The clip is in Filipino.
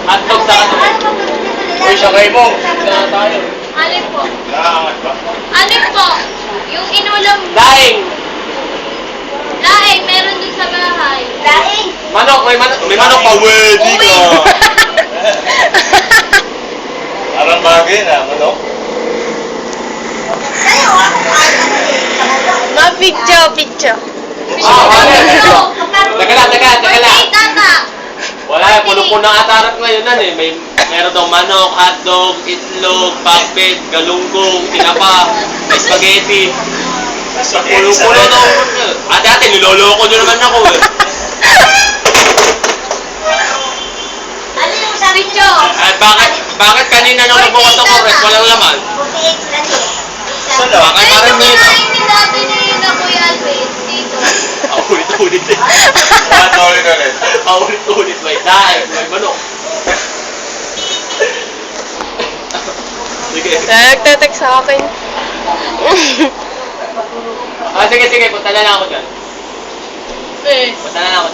Hotdog sa ano? Uy, sakay mo. Kailangan tayo. Alin po? Nakaangat ba? Alin po? Yung inulam. Daing! Laing, meron dun sa bahay. Laing? Manok, may manok. May manok pa. Pwede ka. Parang bagay na, manok. Ma-picture. Teka lang. Birthday tata. Wala, puno-puno ang atarap ngayon nan eh. Meron daw manok, hotdog, itlog, pakbet, galunggong, tinapa, spaghetti. Puno-puno daw. Ate, niloloko nyo naman ako eh. Ano yung sabi nyo? At bakit kanina nung nagbukas ako res, walang laman? Bakit Ay, parang may... kumain ni dati ni na Kuya Alvin dito. Paulit-ulit eh. Ulit. Paulit-ulit. May daing, may manok. Sige. Nagtetext sa akin. Sige. Punta na lang ako dyan. Eh. Punta na lang ako.